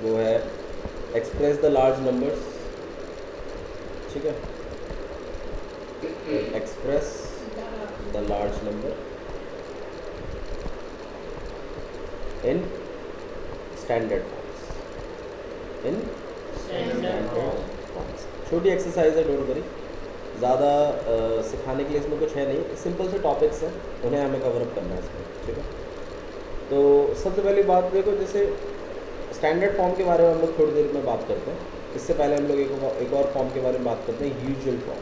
वो है express the large numbers, ठीक है, express the large number in standard forms, in standard forms. छोटी एक्सरसाइज है, डोंट वरी, ज़्यादा सिखाने के लिए इसमें कुछ है नहीं, सिंपल से टॉपिक्स हैं, उन्हें हमें कवर अप करना है इसमें, ठीक है। तो सबसे पहली बात देखो, जैसे स्टैंडर्ड फॉर्म के बारे में हम लोग थोड़ी देर में बात करते हैं, इससे पहले हम लोग एक और फॉर्म के बारे में बात करते हैं, यूजुअल फॉर्म,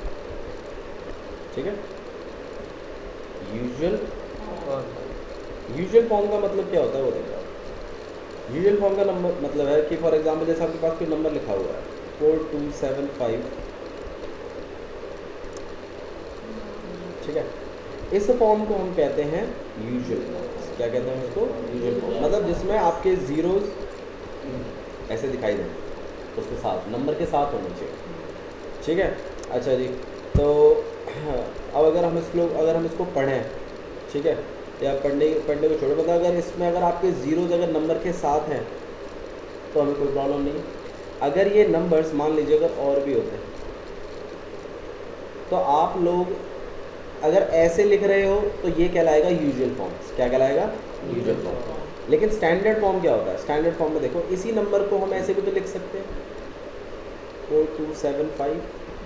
ठीक है। यूजुअल फॉर्म का मतलब क्या होता है वो देखो। यूजुअल फॉर्म का नंबर मतलब है कि फॉर एग्जांपल जैसे आपके पास कोई नंबर लिखा हुआ है 4275, ठीक है, इस फॉर्म को हम कहते हैं यूजुअल फॉर्म। क्या कहते हैं उसको? Usual form. मतलब जिसमें आपके जीरोस ऐसे दिखाई दें, उसके साथ नंबर के साथ होने चाहिए, ठीक है। अच्छा जी, तो अब अगर हम इसको पढ़ें, ठीक है, या पढ़ने को छोड़ो, मतलब अगर इसमें अगर आपके ज़ीरोज़ अगर नंबर के साथ हैं तो हमें कोई प्रॉब्लम नहीं। अगर ये नंबर्स मान लीजिए अगर और भी होते हैं तो आप लोग अगर ऐसे लिख रहे हो तो ये कहलाएगा यूजुअल फॉर्म्स। क्या कहलाएगा? Usual form. लेकिन स्टैंडर्ड फॉर्म क्या होता है? स्टैंडर्ड फॉर्म में देखो, इसी नंबर को हम ऐसे भी तो लिख सकते हैं, 4275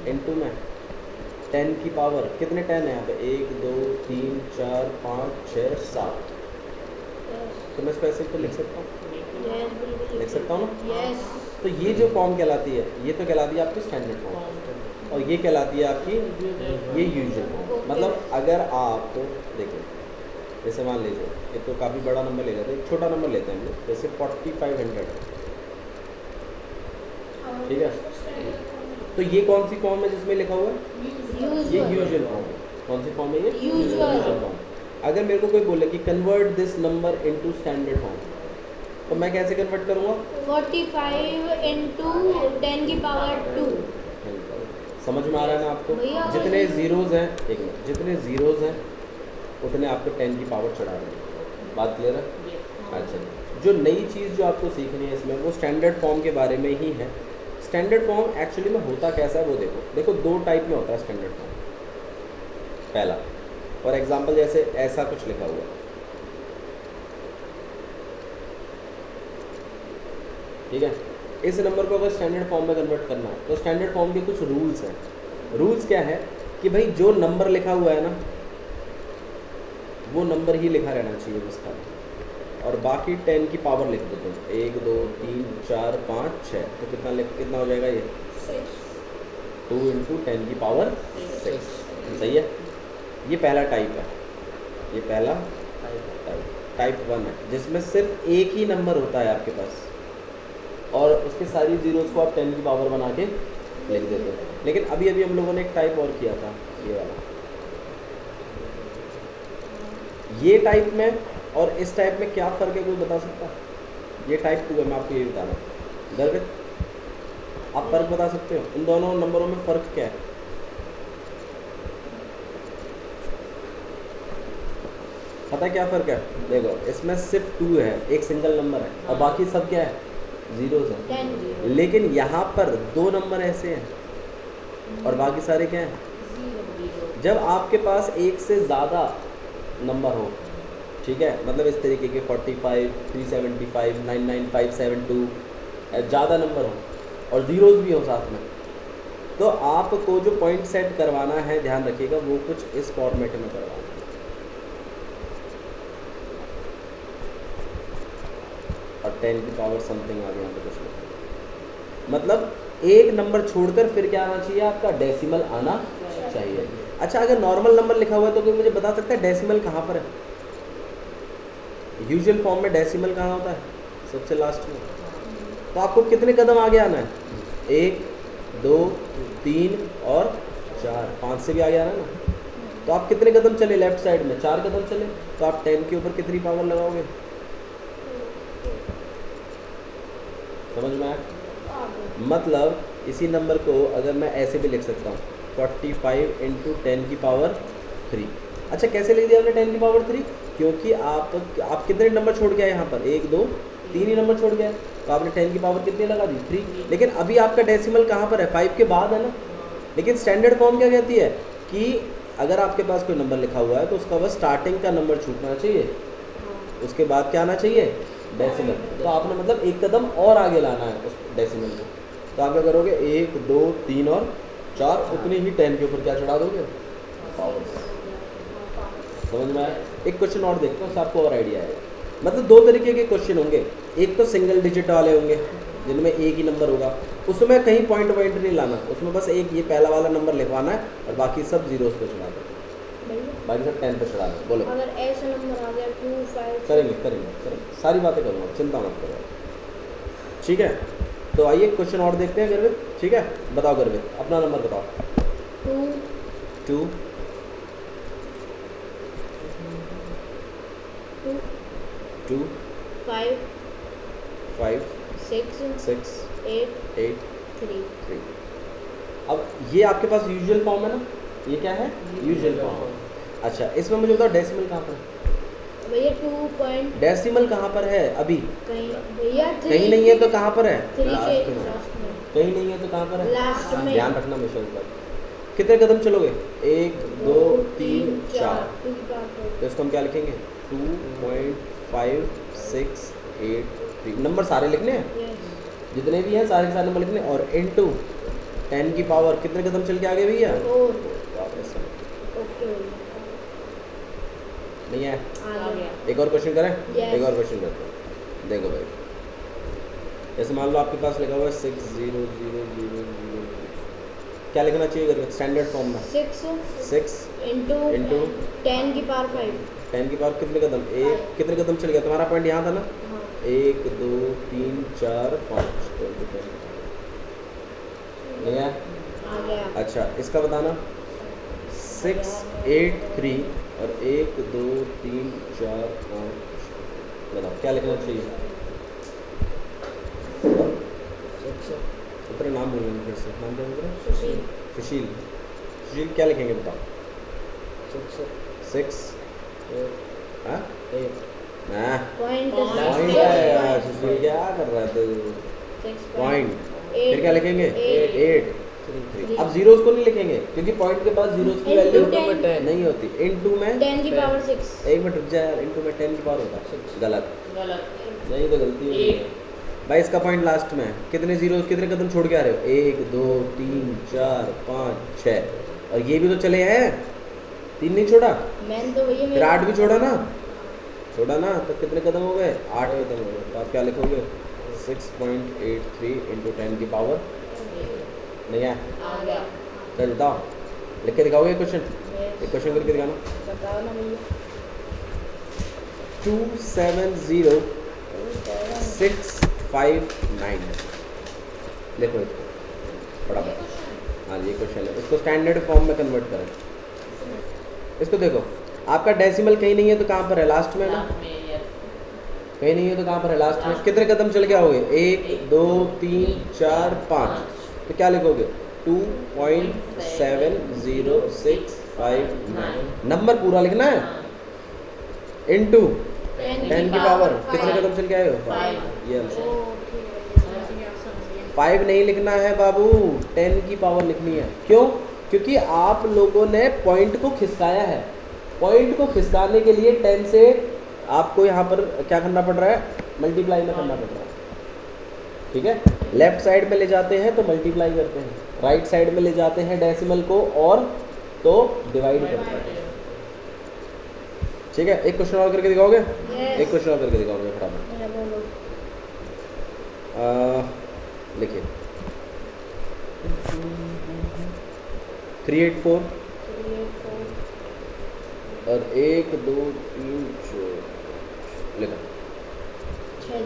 इंटू में 10 की पावर, कितने 10 है यहाँ पे? 1 2 3 4 5 6 7, तो मैं इसको ऐसे तो लिख सकता हूँ, लिख सकता हूँ ना? तो ये जो फॉर्म कहलाती है, ये तो कहलाती है आपकी स्टैंडर्ड फॉर्म, और ये कहलाती है आपकी ये यूजुअल फॉर्म। मतलब अगर आप देखो, जैसे मान लीजिए एक तो काफ़ी बड़ा नंबर ले लेते हैं, एक छोटा नंबर लेते हैं हम लोग, जैसे 4500, ठीक है, तो ये कौन सी फॉर्म है जिसमें लिखा हुआ है? ये यूजुअल फॉर्म है। कौन सी फॉर्म है ये? Usual form. अगर मेरे को कोई बोले कि convert this number into standard form, तो मैं कैसे कन्वर्ट करूँगा? 45 इंटू 10 की पावर 2। समझ में आ रहा है ना आपको? जितने ज़ीरोज़ हैं, एक मिनट, जितने ज़ीरोज़ हैं उतने आपको 10 की पावर चढ़ा रहे हैं। बात क्लियर है? अच्छा, जो नई चीज़ जो आपको सीखनी है इसमें, वो स्टैंडर्ड फॉर्म के बारे में ही है। स्टैंडर्ड फॉर्म एक्चुअली में होता कैसा है वो देखो दो टाइप में होता है स्टैंडर्ड फॉर्म। पहला, फॉर एग्जांपल जैसे ऐसा कुछ लिखा हुआ, ठीक है, इस नंबर को अगर स्टैंडर्ड फॉर्म में कन्वर्ट करना है तो स्टैंडर्ड फॉर्म के कुछ रूल्स हैं। रूल्स क्या है कि भाई जो नंबर लिखा हुआ है ना, वो नंबर ही लिखा रहना चाहिए उसका, और बाकी 10 की पावर लिख देते हैं, 1 2 3 4 5 6, तो कितना हो जाएगा ये? 2 इंटू 10 की पावर 6। सही है? ये पहला टाइप है, ये पहला टाइप 1 है, जिसमें सिर्फ एक ही नंबर होता है आपके पास और उसके सारी जीरोस को आप 10 की पावर बना के लिख देते हो। लेकिन अभी हम लोगों ने एक टाइप और किया था, ये वाला। ये टाइप में और इस टाइप में क्या फ़र्क है, कोई बता सकता? ये टाइप 2 है, मैं आपको ये बता रहा हूँ। गर्वित, आप फ़र्क बता सकते हो इन दोनों नंबरों में फ़र्क क्या है? पता है क्या फ़र्क है? देखो, इसमें सिर्फ 2 है, एक सिंगल नंबर है, और बाकी सब क्या है? ज़ीरोज़ है। लेकिन यहाँ पर 2 नंबर ऐसे हैं और बाकी सारे क्या हैं? जब आपके पास एक से ज़्यादा नंबर हो, ठीक है, मतलब इस तरीके के 45 375 99572 ज़्यादा नंबर हो और ज़ीरोज़ भी हो साथ में, तो आपको जो पॉइंट सेट करवाना है, ध्यान रखिएगा, वो कुछ इस फॉर्मेट में करवाना है। और 10 की पावर समथिंग आ गया यहाँ पे कुछ नहीं, मतलब एक नंबर छोड़कर फिर क्या आना चाहिए आपका? डेसिमल आना चाहिए। अच्छा, अगर नॉर्मल नंबर लिखा हुआ है तो कोई मुझे बता सकता है डेसिमल कहाँ पर है? यूजुअल फॉर्म में डेसिमल कहाँ होता है? सबसे लास्ट में। तो आपको कितने कदम आगे आना है? 1 2 3 और 4, 5 से भी आगे आना है ना। तो आप कितने कदम चले लेफ्ट साइड में? 4 कदम चले, तो आप 10 के ऊपर कितनी पावर लगाओगे? समझ में आया? मतलब इसी नंबर को अगर मैं ऐसे भी लिख सकता हूँ, 45 इंटू 10 की पावर 3। अच्छा, कैसे लिख दिया आपने 10 की पावर 3? क्योंकि आप कितने नंबर छोड़ के आए यहाँ पर? 1 2 3 ही नंबर छोड़ के आए, तो आपने 10 की पावर कितनी लगा दी 3। लेकिन अभी आपका डेसिमल कहाँ पर है 5 के बाद है ना। लेकिन स्टैंडर्ड फॉर्म क्या कहती है कि अगर आपके पास कोई नंबर लिखा हुआ है तो उसका बस स्टार्टिंग का नंबर छूटना चाहिए, उसके बाद क्या आना चाहिए डेसिमल। तो आपने मतलब एक कदम और आगे लाना है उस डेसिमल को। तो आप क्या करोगे 1 2 3 और 4 उतनी ही 10 के ऊपर क्या चढ़ा दोगे पावर्स। समझ में आया। एक क्वेश्चन और देखते हैं उससे आपको और आइडिया आएगा। मतलब दो तरीके के क्वेश्चन होंगे, एक तो सिंगल डिजिट वाले होंगे जिनमें एक ही नंबर होगा, उसमें कहीं पॉइंट पॉइंट नहीं लाना, उसमें बस एक ये पहला वाला नंबर लिखवाना है और बाकी सब जीरोस पे चढ़ा दो, बाकी सब 10 पे चढ़ा दो। बोलो अगर ऐसा नंबर आ गया 2 5 करेंगे करेंगे करेंगे सारी बातें करूँगा, चिंता मत करो। ठीक है, तो आइए क्वेश्चन और देखते हैं गर्वित। ठीक है, बताओ गर्वित अपना नंबर बताओ। 2 2 2 5 5 6 6 8 8 3। 3। अब ये आपके पास यूजुअल फॉर्म है ना, ये क्या है यूजुअल फॉर्म। अच्छा इसमें मुझे बताओ डेसिमल कहाँ पर है। भैया 2 पॉइंट डेसिमल कहाँ पर है अभी कहीं भैया कहीं नहीं है तो कहाँ पर है 3 के लास्ट में। लास्ट में कहीं नहीं है तो कहाँ पर है लास्ट में। ध्यान रखना हमेशा इस बात। कितने कदम चलोगे 1 2 3 4। 2 की पावर तो इसको हम क्या लिखेंगे 2.568 नंबर सारे लिखने हैं, यस जितने भी हैं सारे के सारे नंबर लिखने हैं। और इनटू 10 की पावर कितने कदम चल के आगे भैया 4। वापस ओके नहीं है। आ गया। एक और क्वेश्चन करें Yes. एक और क्वेश्चन करते हैं। देखो भाई जैसे मान लो आपके पास लिखा हुआ है 6 0 0 0 0, क्या लिखना चाहिए अगर स्टैंडर्ड फॉर्म में 6 6 इंटू into 10 की पावर 5। 10 की पावर कितने कदम एक कितने कदम चल गया तुम्हारा पॉइंट यहाँ था ना हाँ 1 2 3 4 5 नहीं है। आ गया। अच्छा इसका बताना 6 8 3 और 1 2 3 4 5 बताओ क्या लिखना चाहिए। तेरा नाम बोलेंगे फिर से, नाम क्या बोल सुशील। सुशील। सुशील क्या लिखेंगे बताओ 6 हाँ पॉइंट पॉइंट है सुशील क्या कर रहा है तू पॉइंट फिर क्या लिखेंगे 8 3। अब जीरोस को नहीं लिखेंगे क्योंकि पॉइंट के पास जीरोस की वैल्यू Into 10 नहीं होती। इनटू में 10 की पावर 6। एक मिनट रुक जा यार, इनटू में 10 की पावर होता है गलत यही तो गलती है भाई। इसका पॉइंट लास्ट में है। कितने जीरो कितने कदम छोड़ के आ रहे हो 1 2 3 4 5 6 और ये भी तो चले हैं 3 नहीं छोड़ा मैंने तो भैया फिर 8 भी छोड़ा ना तो कितने कदम हो गए 8 कदम हो गए। तो आप क्या लिखोगे 6.83 इंटू 10 की पावर नहीं है। आ गया। चल बताओ लिख के दिखाओगे क्वेश्चन, एक क्वेश्चन करके दिखाना। बताओ ना भैया 270659 देखो इसको फटाफट। हाँ ये क्वेश्चन है, इसको स्टैंडर्ड फॉर्म में कन्वर्ट करें। इसको देखो आपका डेसिमल कहीं नहीं है तो कहाँ पर है लास्ट में ना, कहीं नहीं है तो कहाँ पर है लास्ट में। कितने कदम चल के आओगे 1 2 3 4 5 तो क्या लिखोगे 2.70659 नंबर पूरा लिखना है इनटू 10 की पावर कितने कदम चल के आए हो 5। ये आंसर 5 नहीं लिखना है बाबू 10 की पावर लिखनी है। क्यों? क्योंकि आप लोगों ने पॉइंट को खिसकाया है। पॉइंट को खिसकाने के लिए 10 से आपको यहाँ पर क्या करना पड़ रहा है मल्टीप्लाई में करना पड़ रहा है। ठीक है, लेफ्ट साइड में ले जाते हैं तो मल्टीप्लाई करते हैं, राइट साइड में ले जाते हैं डेसिमल को और तो डिवाइड करते हैं। ठीक है, एक क्वेश्चन और करके दिखाओगे एक क्वेश्चन और करके दिखाओगे फटाफट। लिखिए 384 और 1 2 3 4 लिखो 6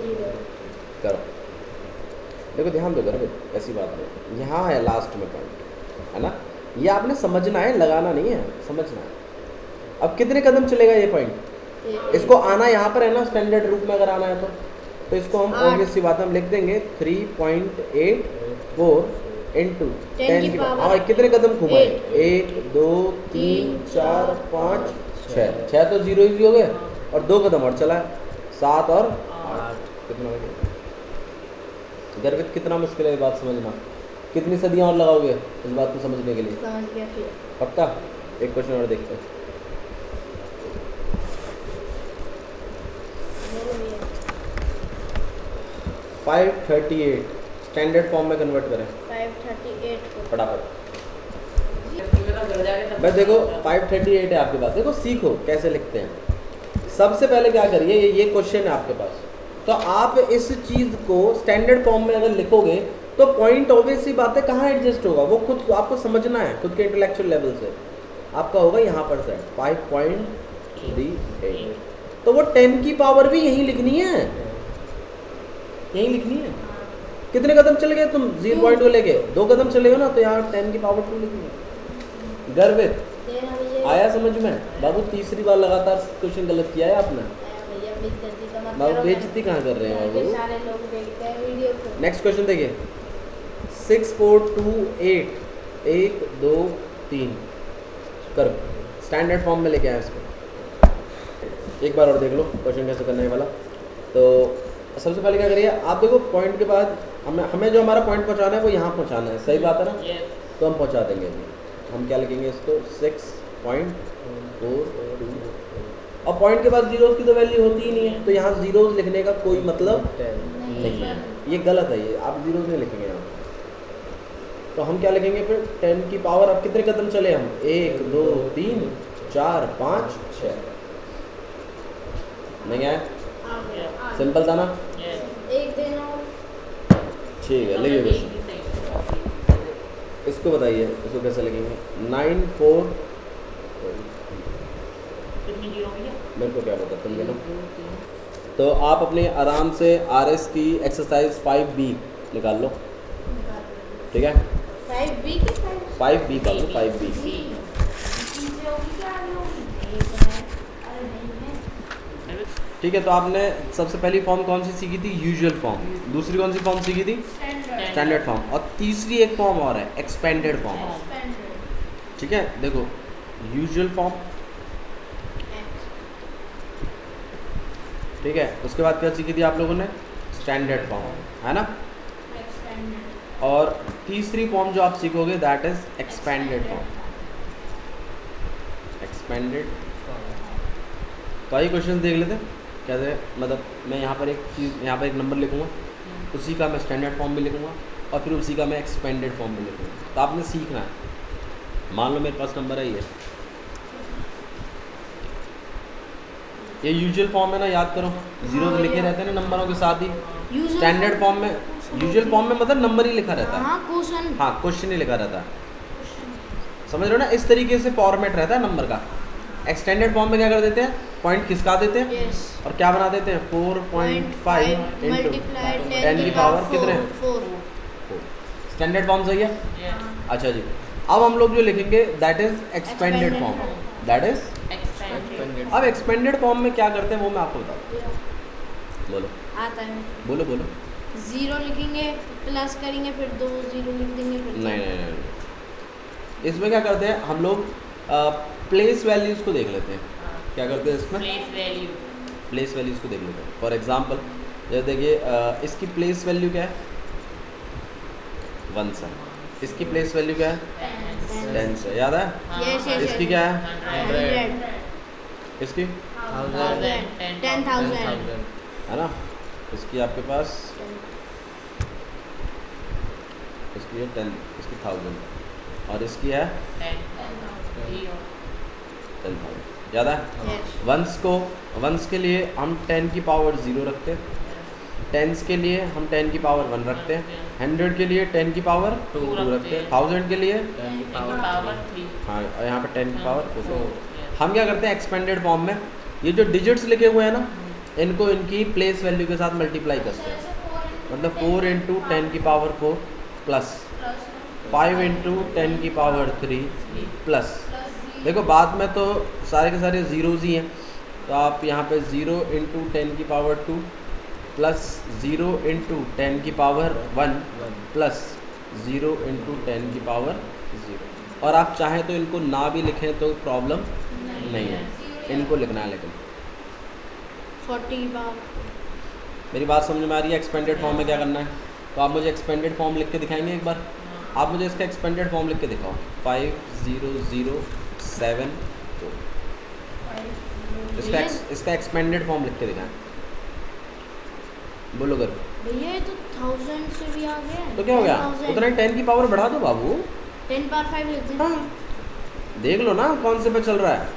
करो। देखो ध्यान दो करो, ऐसी बात नहीं, यहाँ है लास्ट में पॉइंट है ना, ये आपने समझना है लगाना नहीं है, समझना है। अब कितने कदम चलेगा ये पॉइंट, इसको आना यहाँ पर है ना स्टैंडर्ड रूप में अगर आना है तो इसको हम ऑब्वियस सी बात हम लिख देंगे 3.84 इंटू 10 की पावर। हाँ कितने कदम घुमाए 1 2 3 4 5 6 तो जीरो ही हो गए और 2 कदम और चला 7 और 8 कितना हो गया गर्वित कितना मुश्किल है ये बात समझना, कितनी सदियां और लगाओगे इस बात को समझने के लिए? समझ गया फिर। पक्का? एक क्वेश्चन और देखते हैं। मेरे लिए 538 स्टैंडर्ड फॉर्म में कन्वर्ट करें 538 को फटाफट। बस देखो 538 है आपके पास, देखो सीखो कैसे लिखते हैं। सबसे पहले क्या करिए, ये क्वेश्चन है आपके पास, तो आप इस चीज़ को स्टैंडर्ड फॉर्म में अगर लिखोगे तो पॉइंट ऑब्वियस सी बात है कहाँ एडजस्ट होगा, वो खुद आपको समझना है, खुद के इंटेलेक्चुअल लेवल से। आपका होगा यहाँ पर सेट 5.38, तो वो 10 की पावर भी यहीं लिखनी है, यहीं लिखनी है। कितने कदम चले गए तुम 0 पॉइंट को लेके? 2 कदम चले हो ना, तो यहाँ 10 की पावर 2 लिखनी है। गर्वित देना मुझे आया समझ में? बाबू तीसरी बार लगातार क्वेश्चन गलत किया है आपने। भैया बेइज्जती का मत बाबू करो। बेइज्जती कहाँ कर रहे हैं घर के बाबू? सारे लोग देखते हैं वीडियो को। नेक्स्ट क्वेश्चन देखिए 6428 1 2 3 करो, स्टैंडर्ड फॉर्म में लेके आए इसको। एक बार और देख लो क्वेश्चन कैसे करने वाला। तो सबसे पहले क्या करिए, आप देखो पॉइंट के बाद हमें जो हमारा पॉइंट पहुंचाना है वो यहाँ पहुंचाना है, सही बात है ना? तो हम पहुंचा देंगे अभी। हम क्या लिखेंगे इसको 6.42, और पॉइंट के बाद जीरोस की तो वैल्यू होती ही नहीं है, तो यहाँ जीरोस लिखने का कोई मतलब नहीं है, ये गलत है, ये आप जीरोस नहीं लिखेंगे यहाँ। तो हम क्या लिखेंगे फिर 10 की पावर। अब कितने कदम चले हम? 1 2 3 4 5 6। नहीं आया? सिंपल था ना? एक दिन और ठीक है, लिखिए क्वेश्चन। इसको बताइए, इसको कैसे लिखेंगे? 9 4 मेरे को क्या पता, तुम गिनो। तो आप अपने आराम से RS की एक्सरसाइज 5B निकाल लो, ठीक है? 5B के 5B का लो, 5B। ठीक है, तो आपने सबसे पहली फॉर्म कौन सी सीखी थी? Usual form. दूसरी कौन सी फॉर्म सीखी थी? Standard form. और तीसरी एक फॉर्म और है, एक्सपेंडेड फॉर्म। ठीक है, देखो यूजुअल फॉर्म, ठीक है, उसके बाद क्या सीखी थी आप लोगों ने? स्टैंडर्ड फॉर्म, है ना? और तीसरी फॉर्म जो आप सीखोगे that is expanded form. Expanded. तो आइए क्वेश्चन देख लेते हैं कैसे, मतलब मैं यहाँ पर एक चीज़, यहाँ पर एक नंबर लिखूँगा, उसी का मैं स्टैंडर्ड फॉर्म भी लिखूँगा और फिर उसी का मैं एक्सपेंडेड फॉर्म भी लिखूँगा। तो आपने सीखना है। मान लो मेरे पास नंबर है ये यूजुअल फॉर्म है ना, याद करो, जीरो लिखे रहते हैं ना नंबरों के साथ ही। स्टैंडर्ड फॉर्म में, यूजुअल फॉर्म में मतलब नंबर ही लिखा रहता है, क्वेश्चन ही लिखा रहता है, समझ रहे हो ना? इस तरीके से फॉर्मेट रहता है नंबर का। एक्सटेंडेड फॉर्म में क्या कर देते हैं? पॉइंट खिसका देते हैं और क्या बना देते हैं? 4.5 इंटू 10 की पावर कितने? 4। स्टैंडर्ड फॉर्म सही है? अच्छा जी, अब हम लोग जो लिखेंगे that is expanded form, that is. अब एक्सपेंडेड फॉर्म में क्या करते हैं वो मैं आपको बताऊँ। बोलो, आता है। बोलो बोलो। 0 लिखेंगे, प्लस करेंगे, फिर 2 0 लिख देंगे, फिर नहीं, इसमें क्या करते हैं हम लोग? प्लेस वैल्यूज़ को देख लेते हैं। क्या करते हैं इसमें? प्लेस वैल्यूज़ को देख लेते हैं। फॉर एग्जांपल जैसे देखिए, इसकी प्लेस वैल्यू क्या है? 1 है। इसकी प्लेस वैल्यू क्या है? 10 है, याद है? इसकी क्या है? 100, इसकी 10,000 है ना? इसकी आपके पास इसकी है 10, इसकी 1000 और इसकी है 10,000, याद है? वंस के लिए हम 10 की पावर 0 रखते हैं, टेंस के लिए हम 10 की पावर 1 रखते हैं, 100 के लिए 10 की पावर 2 रखते हैं, 1000 के लिए 10 की पावर 3। हाँ, और यहाँ पे 10 की पावर 4। हम क्या करते हैं एक्सपेंडेड फॉर्म में? ये जो डिजिट्स लिखे हुए हैं ना, इनको इनकी प्लेस वैल्यू के साथ मल्टीप्लाई करते हैं। मतलब 4 इंटू 10 की पावर 4 प्लस 5 इंटू 10 की पावर 3 प्लस, देखो बाद में तो सारे के सारे ज़ीरोज़ ही हैं, तो आप यहाँ पे 0 इंटू 10 की पावर 2 प्लस 0 इंटू 10 की पावर 1 प्लस 0 इंटू 10 की पावर 0। और आप चाहें तो इनको ना भी लिखें तो प्रॉब्लम नहीं है, इनको लिखना है। लेकिन 40 बार मेरी बात समझ में आ रही है? एक्सपेंडेड फॉर्म में क्या करना है? तो आप मुझे एक्सपेंडेड फॉर्म लिख के दिखाएंगे एक बार? आप मुझे इसका एक्सपेंडेड फॉर्म लिख के दिखाओ। 5007 इसका एक्सपेंडेड फॉर्म लिख के दिखाएं। बोलो कर। भैया ये तो 1000 से भी आ गया है। तो क्या हो गया? 10,000 उतना 10 की पावर बढ़ा दो बाबू। 10 पावर 5 लिख दे। हाँ, देख लो ना कौन से पे चल रहा है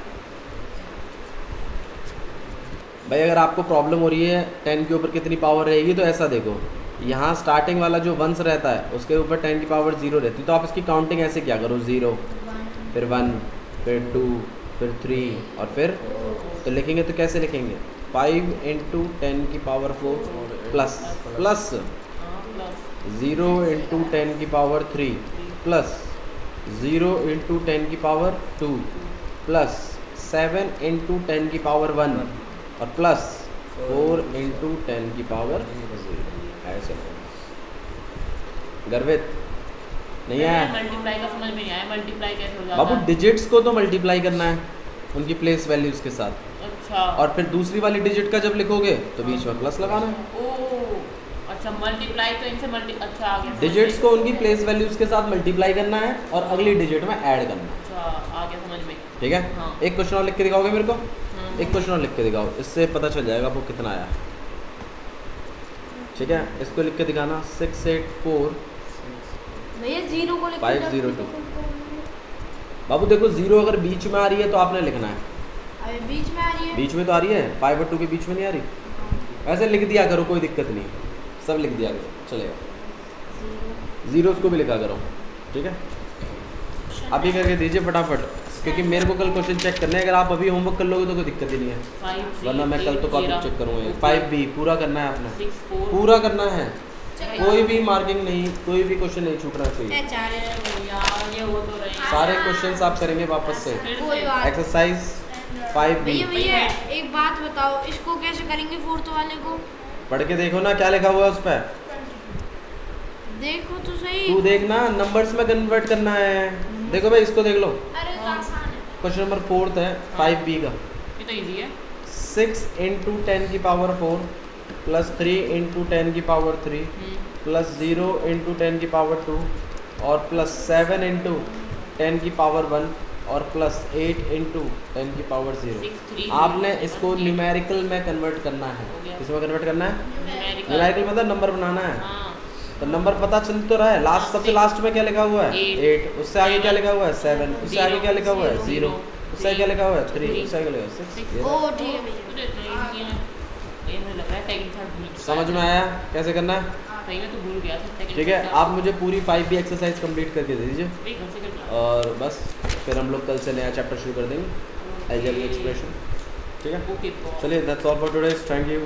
भाई। अगर आपको प्रॉब्लम हो रही है 10 के ऊपर कितनी पावर रहेगी, तो ऐसा देखो, यहाँ स्टार्टिंग वाला जो वंस रहता है उसके ऊपर 10 की पावर 0 रहती है, तो आप इसकी काउंटिंग ऐसे क्या करो, 0 फिर 1 फिर 2 फिर 3 और फिर, तो लिखेंगे तो कैसे लिखेंगे? 5 × 10 की पावर 4 प्लस 0 × 10 की पावर 3 प्लस 0 × 10 की पावर 2 प्लस 7 × 10 की पावर 1 और प्लस 4 × 10 की पावर 0। ऐसे गर्वित नहीं आया? मल्टीप्लाई का समझ में नहीं आया, मल्टीप्लाई कैसे हो जाता बाबू है? डिजिट्स को तो मल्टीप्लाई करना है उनकी प्लेस वैल्यूज के साथ, अच्छा। और फिर दूसरी वाली डिजिट का जब लिखोगे तो बीच में प्लस लगाना है। ओ अच्छा, मल्टीप्लाई तो इनसे अच्छा आ गया। डिजिट्स को उनकी प्लेस वैल्यूज के साथ मल्टीप्लाई करना है और अगली डिजिट में ऐड करना है। अच्छा, आ गया समझ में। ठीक है, हाँ। एक क्वेश्चन और लिख के दिखाओगे मेरे को? हाँ। एक क्वेश्चन और लिख के दिखाओ, इससे पता चल जाएगा आपको कितना आया। ठीक है, इसको लिख के दिखाना। 684 भैया 0 को लिख 502। बाबू देखो, 0 अगर बीच में आ रही है तो आपने लिखना है। अबे बीच में आ रही है। बीच में तो आ रही है, 5 और 2 के बीच में नहीं आ रही। ऐसे लिख दिया करो, कोई दिक्कत नहीं, सब लिख दिया करो, चलेगा। जीरोस को भी लिखा करो, ठीक है। अभी करके दीजिए फटाफट, क्योंकि मेरे को कल क्वेश्चन चेक करने हैं। अगर आप अभी होमवर्क कर लोगे तो कोई दिक्कत ही नहीं है, 5, 3, वरना मैं कल तो कॉपी 8, चेक करूँगा। 0, 5B पूरा करना है आपने, 6, 4 पूरा करना है, कोई भी मार्किंग नहीं, कोई भी क्वेश्चन नहीं छूटना चाहिए। चार यार ये हो तो रहे हैं। सारे क्वेश्चंस आप करेंगे वापस से। फिर कोई से। बात। एक्सरसाइज 5B भैया एक बात बताओ, इसको कैसे करेंगे 4th वाले को? पढ़ के देखो ना क्या लिखा हुआ है उस पर। देखो तो सही। तू देखना, नंबर्स में कन्वर्ट करना है। देखो भाई, इसको देख लो, अरे तो आसान है। क्वेश्चन नंबर 4 है 5B का। ये तो इजी है। 6 × 10 की पावर 4 प्लस 3 × 10 की पावर 3 प्लस 0 × 10 की पावर 2 और प्लस 7 × 10 की पावर 1 और प्लस 8 × 10 की पावर 0। 6, 3, आपने इसको न्यूमेरिकल में कन्वर्ट करना है। किसमें कन्वर्ट करना है? न्यूमेरिकल। न्यूमेरिकल मतलब नंबर बनाना है। हाँ। तो नंबर पता चल तो रहा है। लास्ट, सबसे लास्ट में क्या लिखा हुआ है? 8। उससे आगे क्या लिखा हुआ है? 7। उससे आगे क्या लिखा हुआ है? 0। उससे आगे क्या लिखा हुआ है? 3। उससे आगे लिखा हुआ है 6। ओ ठीक है भैया। मुझे इतना easy है। ये मुझे लग रहा है सेकंड थर्ड भूल चुका समझ में आया कैसे करना है? सही में तो भूल गया था सेकंड। ठीक है, आप मुझे पूरी 5B एक्सरसाइज कंप्लीट करके दे दीजिए, घर से करना। और बस फिर हम लोग कल से नया चैप्टर शुरू कर देंगे, अलजेब्रिक एक्सप्रेशन। ठीक है, ओके चलिए, that's all for today, thank you.